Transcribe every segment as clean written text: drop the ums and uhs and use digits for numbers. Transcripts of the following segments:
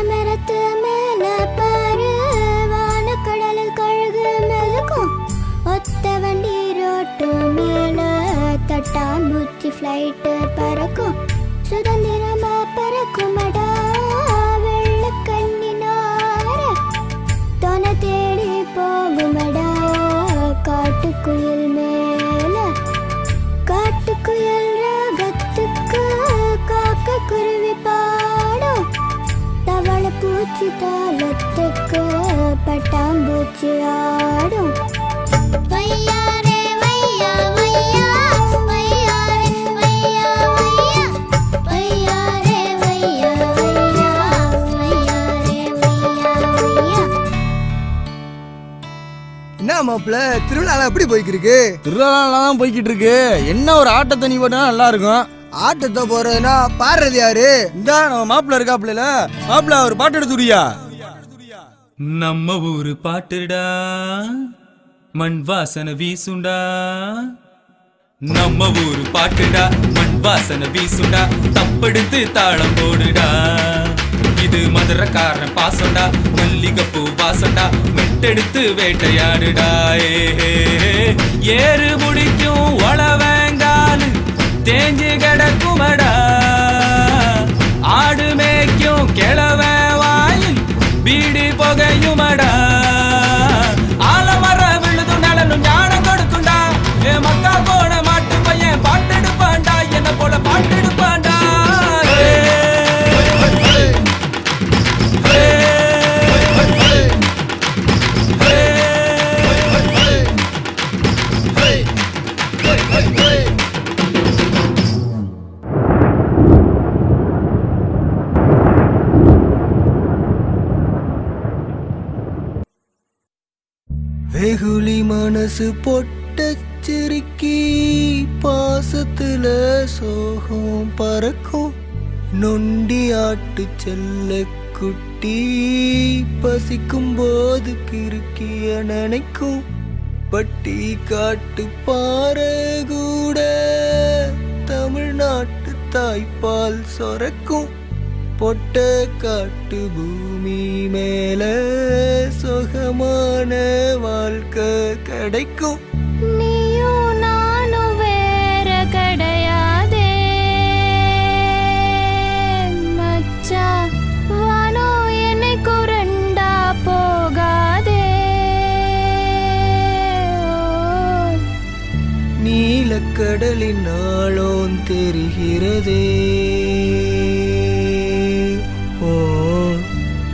மரத்து மேல பாரு வானக்கடலில் கழுகு மெழுக்கும் ஒத்த வண்டி ரோட்டு மேல தட்டாம்பூச்சி ஃப்ளைட் பறக்கும் சுதந்திரமா பறக்குமடா வெள்ள கண்ணினார தொன தேடி போகுமடா காட்டுக்குயில் மேல காட்டுக்குயில் ராகத்துக்கு காக்க குருவி பாடும் தவள பூச்சி தாளத்துக்கு பட்டாம்பூச்சி ஆடும் வையாரே வையா வையா வையாரே வையா வையா வையாரே வையா வையா வையாரே வையா வையா. என்ன மாப்பிள்ள திருவிழா எப்படி போய்க்கு இருக்கு? திருவிழா தான் போய்கிட்டு இருக்கு. என்ன ஒரு ஆட்டத்தை நீ போட்டா நல்லா இருக்கும். ஆட்டத்தை போறதுன்னா பாடுறது யாரு? இந்த நம்ம மாப்பிள்ள இருக்காப்ல மாப்பிள்ள ஒரு பாட்டு எடுத்துறியா? நம்ம ஊரு பாட்டுடா மண் வாசனை வீசுண்டா நம்ம ஊரு பாட்டுடா மண் வாசனை வீசுண்டா தப்படுத்து தாளம் போடுடா இது மதுரக்காரன் பாசண்டா மல்லிகைப்பூ வாசண்டா மெட்டெடுத்து வேட்டையாடுடா ஏறு முடிக்கும் ஒளவேங்காலு தேஞ்சு கிடக்குமடா ஆடு மேய்க்கும் கிழவே வாயில் பீடி புகையுமடா ஆலமர விழுது நலனும் ஞானம் கொடுக்குண்டா ஏ மக்கா போன மாட்டு பையன் பாட்டெடுப்பாண்டா என்ன போல பாட்டெடுப்பாண்டா வெகுளி மனசு பொட்டச்சிருக்கி பாசத்துல சோகம் பறக்கும் நொண்டி ஆட்டு செல்ல குட்டி பசிக்கும் போது கிறுக்கிய நினைக்கும் பட்டி காட்டு பாறை கூட தமிழ்நாட்டு தாய்ப்பால் சொரக்கும் பொட்ட காட்டு பூமி மேல சுகமான வாழ்க்கை கிடைக்கும். நீயும் நானும் வேற கிடையாதே மச்சா வானோ என்னை குரண்டா போகாதே நீலக்கடலின் ஆழம் தெரிகிறதே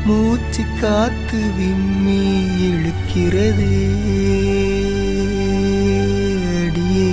மூச்சு காத்து விம்மி இழுக்கிறதே அடியே.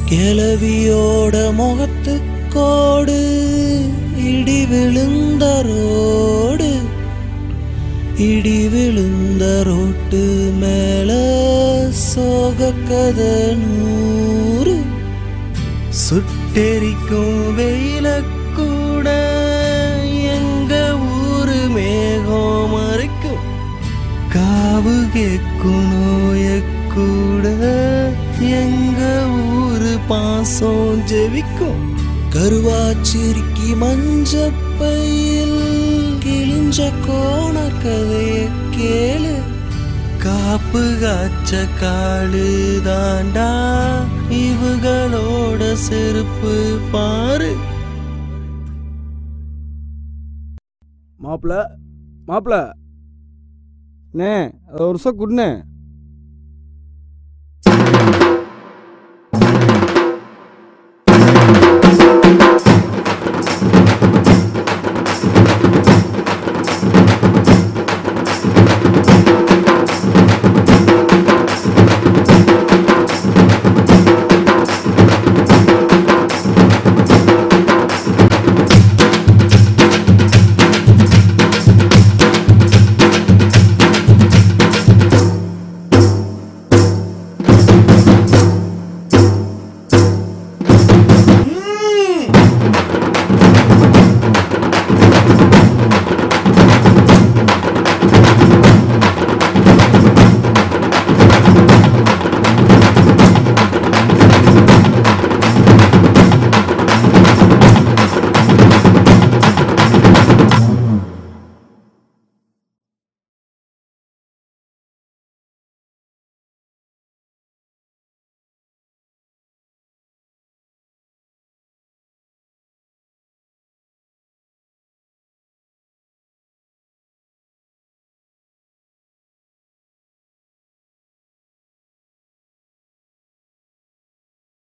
கிளவியோட முகத்துக்கோடு இடி விழுந்த ரோடு இடி விழுந்த ரோட்டு மேல சோக கதை 100 சுட்டெரிக்கும் வெயில கூட எங்க ஊரு மேகம் மறைக்கும் காவு கேட்கும் நோய கூட எங்க ஊரு பாசம் ஜெபிக்கும் கருவாச்சிருக்கி மஞ்சப்பையில் கிழிஞ்ச கோண கதைய கேளு காப்பு காய்ச்ச காடு தாண்டா இவுகளோட செருப்பு பாரு. மாப்பிள்ள மாப்பிள்ள நே ஒரு வருஷம் குடுனே.